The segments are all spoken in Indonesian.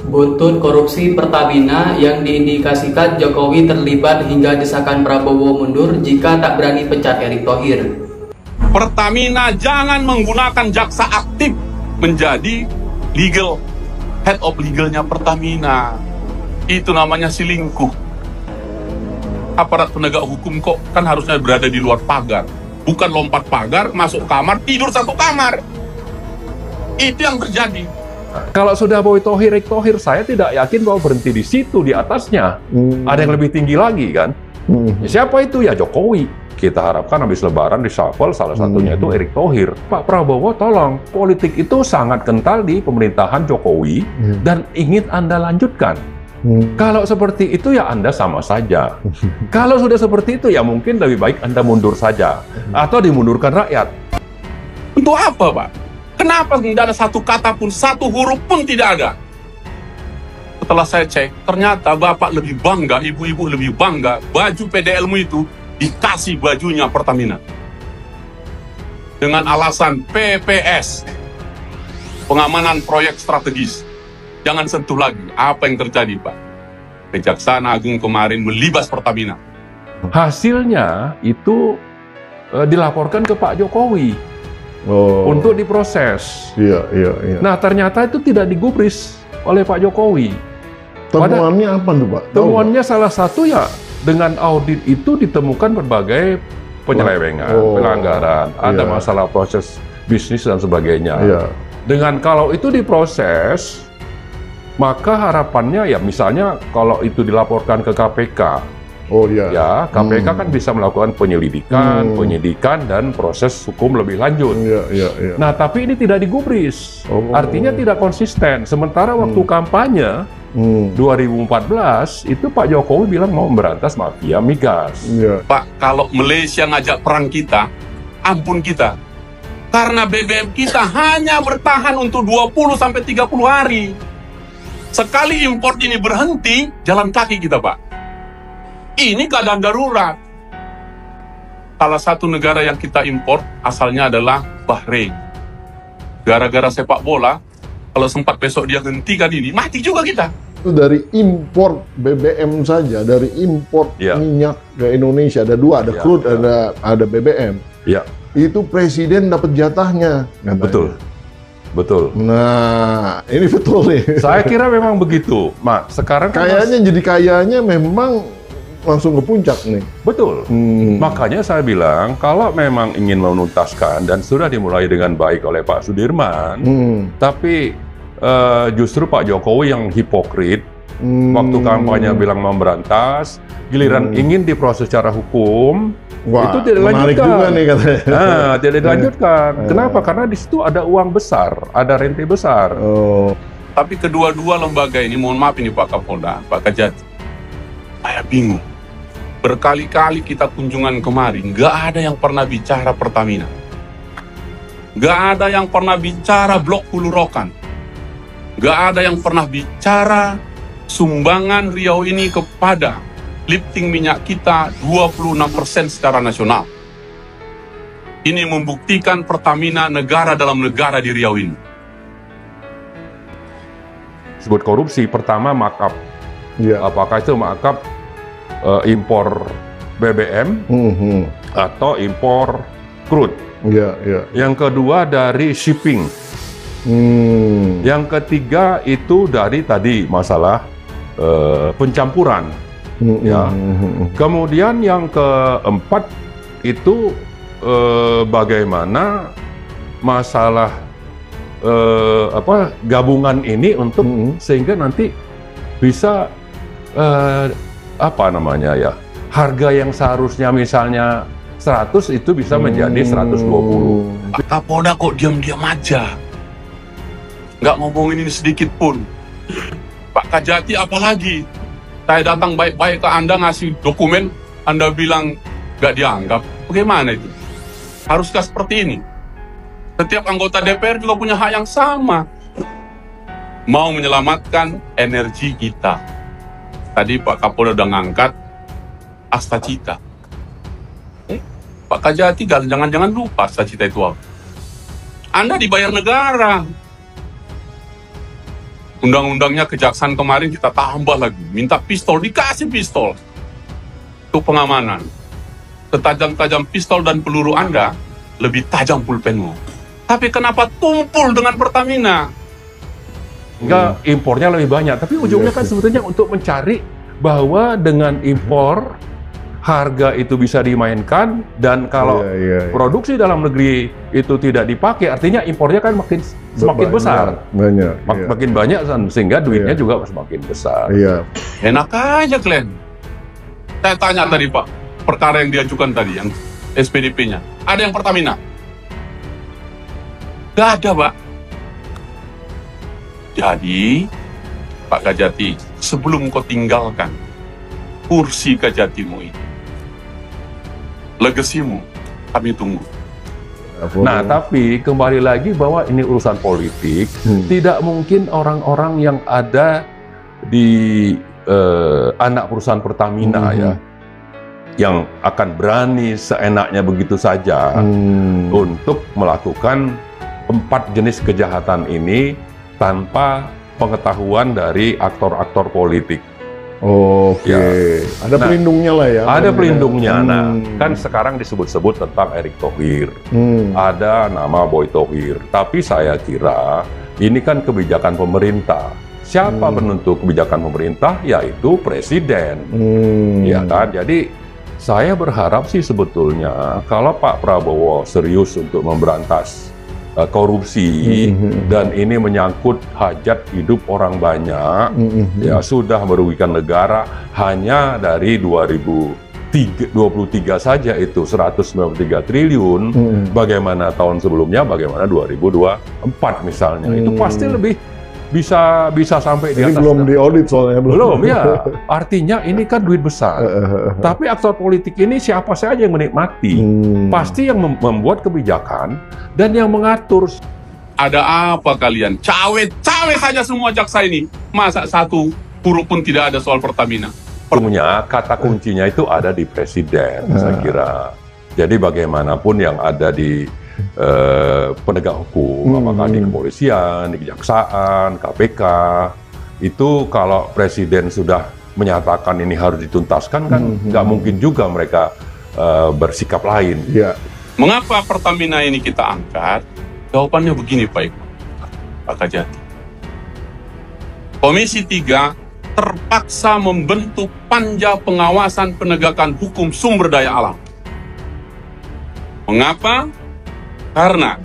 Buntut korupsi Pertamina yang diindikasikan Jokowi terlibat hingga desakan Prabowo mundur jika tak berani pecat Erick Thohir. Pertamina jangan menggunakan jaksa aktif menjadi legal, head of legalnya Pertamina. Itu namanya selingkuh. Aparat penegak hukum kok kan harusnya berada di luar pagar, bukan lompat pagar, masuk kamar, tidur satu kamar. Itu yang terjadi. Kalau sudah Boy Thohir, Erick Thohir, saya tidak yakin bahwa berhenti di situ, di atasnya. Ada yang lebih tinggi lagi kan? Siapa itu? Ya Jokowi. Kita harapkan habis Lebaran reshuffle, salah satunya itu Erick Thohir. Pak Prabowo, tolong, politik itu sangat kental di pemerintahan Jokowi dan ingin Anda lanjutkan. Kalau seperti itu ya Anda sama saja. Kalau sudah seperti itu ya mungkin lebih baik Anda mundur saja. Atau dimundurkan rakyat. Untuk apa, Pak? Kenapa tidak ada satu kata pun, satu huruf pun tidak ada? Setelah saya cek, ternyata Bapak lebih bangga, ibu-ibu lebih bangga, baju PDL-mu itu dikasih bajunya Pertamina. Dengan alasan PPS, pengamanan proyek strategis. Jangan sentuh lagi. Apa yang terjadi, Pak? Kejaksaan Agung kemarin melibas Pertamina. Hasilnya itu dilaporkan ke Pak Jokowi. Untuk diproses. Iya. Nah, ternyata itu tidak digubris oleh Pak Jokowi. Temuannya apa tuh, Pak? Temuannya salah satu ya, dengan audit itu ditemukan berbagai penyelewengan, pelanggaran, ada masalah proses bisnis dan sebagainya. Dengan kalau itu diproses, maka harapannya ya misalnya kalau itu dilaporkan ke KPK, ya KPK kan bisa melakukan penyelidikan, penyidikan dan proses hukum lebih lanjut. Nah, tapi ini tidak digubris, artinya tidak konsisten. Sementara waktu kampanye 2014 itu Pak Jokowi bilang mau memberantas mafia migas. Pak, kalau Malaysia ngajak perang kita, ampun kita. Karena BBM kita hanya bertahan untuk 20-30 hari. Sekali impor ini berhenti, jalan kaki kita, Pak. Ini keadaan darurat. Salah satu negara yang kita impor asalnya adalah Bahrain. Gara-gara sepak bola, kalau sempat besok dia hentikan ini, mati juga kita. Itu dari impor BBM saja, dari impor minyak ke Indonesia. Ada dua, ada crude, ada BBM. Itu presiden dapat jatahnya. Betul. Nah, ini betul nih. Saya kira memang begitu. Mak, sekarang kayaknya jadi kayanya memang langsung ke puncak nih. Betul. Makanya saya bilang kalau memang ingin menuntaskan dan sudah dimulai dengan baik oleh Pak Sudirman, tapi justru Pak Jokowi yang hipokrit. Waktu kampanye bilang memberantas, giliran ingin diproses secara hukum, itu tidak dilanjutkan. Juga nih katanya. Nah, tidak dilanjutkan. Kenapa? Karena di situ ada uang besar, ada rente besar. Tapi kedua-dua lembaga ini, mohon maaf ini Pak Kapolda, Pak Kajati, saya bingung. Berkali-kali kita kunjungan kemarin, nggak ada yang pernah bicara Pertamina. Nggak ada yang pernah bicara Blok Hulu Rokan. Nggak ada yang pernah bicara sumbangan Riau ini kepada lifting minyak kita 26% secara nasional. Ini membuktikan Pertamina negara dalam negara di Riau ini. Sebut korupsi, pertama markup. Apakah itu markup impor BBM atau impor crude? Yang kedua dari shipping. Yang ketiga itu dari tadi masalah pencampuran. Kemudian yang keempat itu bagaimana masalah gabungan ini untuk sehingga nanti bisa harga yang seharusnya misalnya 100 itu bisa menjadi 120. Pak Kapolda kok diam-diam aja, nggak ngomongin ini sedikit pun. Pak Kajati apalagi, saya datang baik-baik ke Anda ngasih dokumen, Anda bilang nggak dianggap. Bagaimana itu? Haruskah seperti ini? Setiap anggota DPR juga punya hak yang sama, mau menyelamatkan energi kita. Tadi Pak Kapolda udah ngangkat Astacita. Pak Kajati jangan-jangan lupa Astacita itu apa. Anda dibayar negara Undang-undangnya kejaksaan kemarin kita tambah lagi. Minta pistol, dikasih pistol. Untuk pengamanan. Setajam-tajam pistol dan peluru Anda, lebih tajam pulpenmu. Tapi kenapa tumpul dengan Pertamina? Enggak, impornya lebih banyak. Tapi ujungnya kan sebetulnya untuk mencari bahwa dengan impor, harga itu bisa dimainkan, dan kalau produksi dalam negeri itu tidak dipakai, artinya impornya kan semakin besar. Makin banyak, sehingga duitnya juga semakin besar. Enak aja, Glenn. Saya tanya tadi, Pak, perkara yang diajukan tadi, yang SPDP-nya. Ada yang Pertamina? Nggak ada, Pak. Jadi, Pak Kajati, sebelum kau tinggalkan kursi Kajatimu ini, legasimu kami tunggu. Nah, tapi kembali lagi bahwa ini urusan politik, tidak mungkin orang-orang yang ada di anak perusahaan Pertamina yang akan berani seenaknya begitu saja untuk melakukan 4 jenis kejahatan ini tanpa pengetahuan dari aktor-aktor politik. Ada pelindungnya lah ya. Ada pelindungnya. Nah, kan sekarang disebut-sebut tentang Erick Thohir. Ada nama Boy Thohir. Tapi saya kira ini kan kebijakan pemerintah. Siapa penentu kebijakan pemerintah? Yaitu Presiden. Ya kan? Jadi saya berharap sih sebetulnya kalau Pak Prabowo serius untuk memberantas korupsi dan ini menyangkut hajat hidup orang banyak, ya sudah merugikan negara hanya dari 2023 saja itu 193 triliun. Bagaimana tahun sebelumnya, bagaimana 2024 misalnya, itu pasti lebih bisa sampai di atas. Ini belum diaudit soalnya. Belum ya. Artinya ini kan duit besar. Tapi aktor politik ini siapa saja yang menikmati. Pasti yang membuat kebijakan dan yang mengatur. Ada apa kalian? Cawe-cawe saja semua jaksa ini. Masa satu huruf pun tidak ada soal Pertamina? Kata kuncinya itu ada di Presiden, saya kira. Jadi bagaimanapun yang ada di penegak hukum, apakah di kepolisian, di kejaksaan, KPK, itu kalau Presiden sudah menyatakan ini harus dituntaskan, kan nggak mungkin juga mereka bersikap lain. Mengapa Pertamina ini kita angkat? Jawabannya begini, Pak Kajati. Komisi 3 terpaksa membentuk panja pengawasan penegakan hukum sumber daya alam. Mengapa? Karena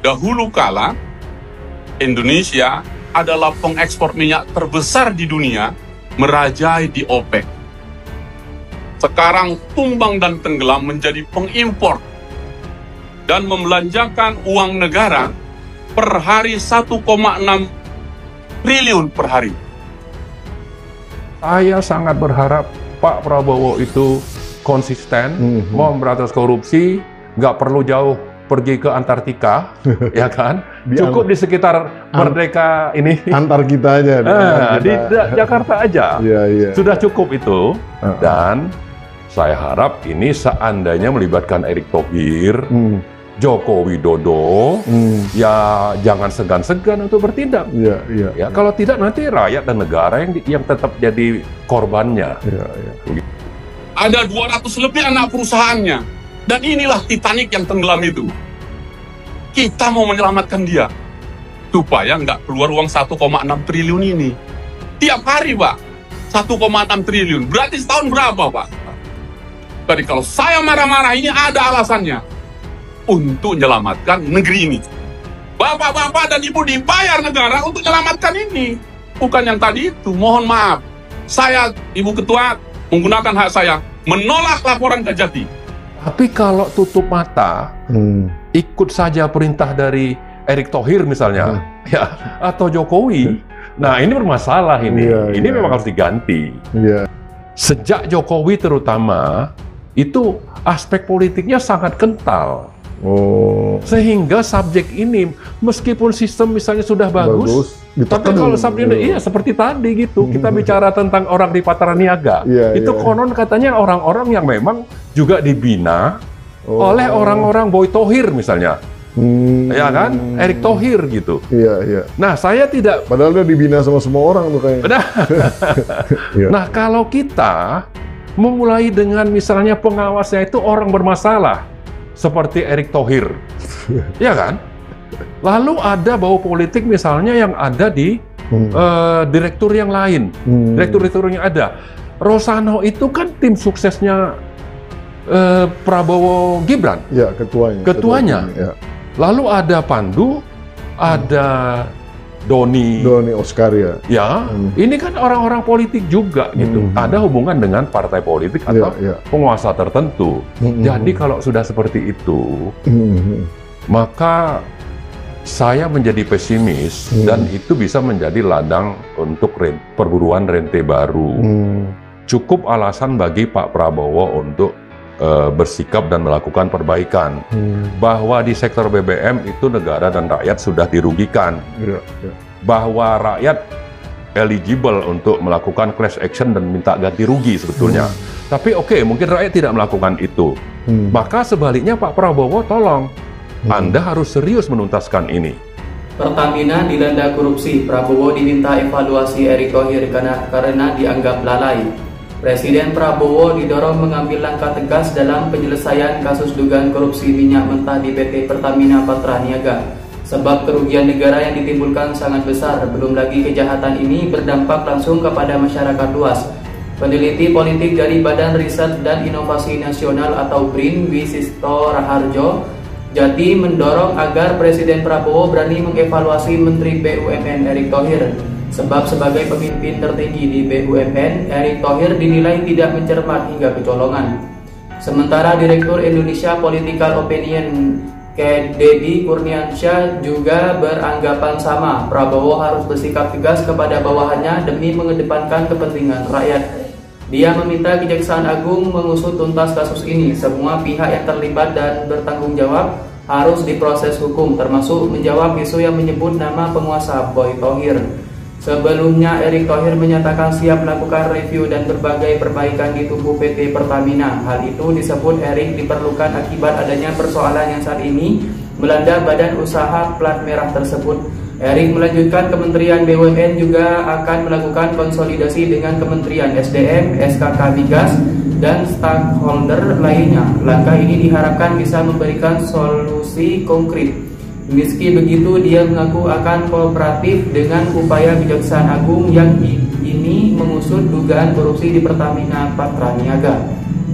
dahulu kala Indonesia adalah pengekspor minyak terbesar di dunia, merajai di OPEC. Sekarang tumbang dan tenggelam menjadi pengimpor dan membelanjakan uang negara per hari 1,6 triliun per hari. Saya sangat berharap Pak Prabowo itu konsisten, mau memberantas korupsi, nggak perlu jauh pergi ke Antartika, ya kan? Cukup di sekitar Merdeka ini. Antar kita aja. Di Jakarta aja. Sudah cukup itu. Dan saya harap ini seandainya melibatkan Erick Thohir, Joko Widodo, ya jangan segan-segan untuk bertindak. Ya, kalau tidak nanti rakyat dan negara yang tetap jadi korbannya. Ada 200 lebih anak perusahaannya. Dan inilah Titanic yang tenggelam itu. Kita mau menyelamatkan dia. Supaya nggak keluar uang 1,6 triliun ini. Tiap hari, Pak. 1,6 triliun. Berarti setahun berapa, Pak? Jadi kalau saya marah-marah ini ada alasannya. Untuk menyelamatkan negeri ini. Bapak-bapak dan ibu dibayar negara untuk menyelamatkan ini. Bukan yang tadi itu. Mohon maaf. Saya, Ibu Ketua, menggunakan hak saya. Menolak laporan Kajati. Tapi kalau tutup mata, ikut saja perintah dari Erick Thohir misalnya, ya, atau Jokowi, nah ini bermasalah ini. Ini memang harus diganti. Sejak Jokowi terutama, itu aspek politiknya sangat kental. Sehingga subjek ini, meskipun sistem misalnya sudah bagus tapi kalau subjek ini seperti tadi gitu, kita bicara tentang orang di Patraniaga, itu konon katanya orang-orang yang memang juga dibina oleh orang-orang Boy Thohir misalnya. Ya kan? Erick Thohir gitu. Iya, iya. Nah, saya tidak... Padahal dia dibina sama semua orang tuh kayaknya. Nah, kalau kita memulai dengan misalnya pengawasnya itu orang bermasalah, seperti Erick Thohir, ya kan? Lalu ada bau politik misalnya yang ada di direktur yang lain, direktur yang ada. Rosano itu kan tim suksesnya Prabowo Gibran. Ya, ketuanya. Ketuanya. Ya. Lalu ada Pandu, ada Doni Oscar ya. Ya, ini kan orang-orang politik juga gitu. Ada hubungan dengan partai politik atau penguasa tertentu. Jadi kalau sudah seperti itu, maka saya menjadi pesimis dan itu bisa menjadi ladang untuk perburuan rente baru. Cukup alasan bagi Pak Prabowo untuk bersikap dan melakukan perbaikan. Bahwa di sektor BBM itu negara dan rakyat sudah dirugikan. Bahwa rakyat eligible untuk melakukan class action dan minta ganti rugi sebetulnya. Tapi oke, mungkin rakyat tidak melakukan itu. Maka sebaliknya Pak Prabowo tolong, Anda harus serius menuntaskan ini. Pertamina dilanda korupsi, Prabowo diminta evaluasi Erick Thohir karena dianggap lalai. Presiden Prabowo didorong mengambil langkah tegas dalam penyelesaian kasus dugaan korupsi minyak mentah di PT Pertamina Patraniaga. Sebab kerugian negara yang ditimbulkan sangat besar, belum lagi kejahatan ini berdampak langsung kepada masyarakat luas. Peneliti politik dari Badan Riset dan Inovasi Nasional atau BRIN, Wisisto Raharjo, Jati mendorong agar Presiden Prabowo berani mengevaluasi Menteri BUMN Erick Thohir. Sebab sebagai pemimpin tertinggi di BUMN, Erick Thohir dinilai tidak mencermat hingga kecolongan. Sementara Direktur Indonesia Political Opinion Dedi Kurniansyah juga beranggapan sama. Prabowo harus bersikap tegas kepada bawahannya demi mengedepankan kepentingan rakyat. Dia meminta Kejaksaan Agung mengusut tuntas kasus ini. Semua pihak yang terlibat dan bertanggung jawab harus diproses hukum, termasuk menjawab isu yang menyebut nama penguasa Boy Thohir. Sebelumnya, Erick Thohir menyatakan siap melakukan review dan berbagai perbaikan di tubuh PT Pertamina. Hal itu disebut Erick diperlukan akibat adanya persoalan yang saat ini melanda badan usaha plat merah tersebut. Erick melanjutkan Kementerian BUMN juga akan melakukan konsolidasi dengan Kementerian SDM, SKK Migas, dan stakeholder lainnya. Langkah ini diharapkan bisa memberikan solusi konkret. Meski begitu, dia mengaku akan kooperatif dengan upaya Kejaksaan Agung yang ini mengusut dugaan korupsi di Pertamina Patraniaga.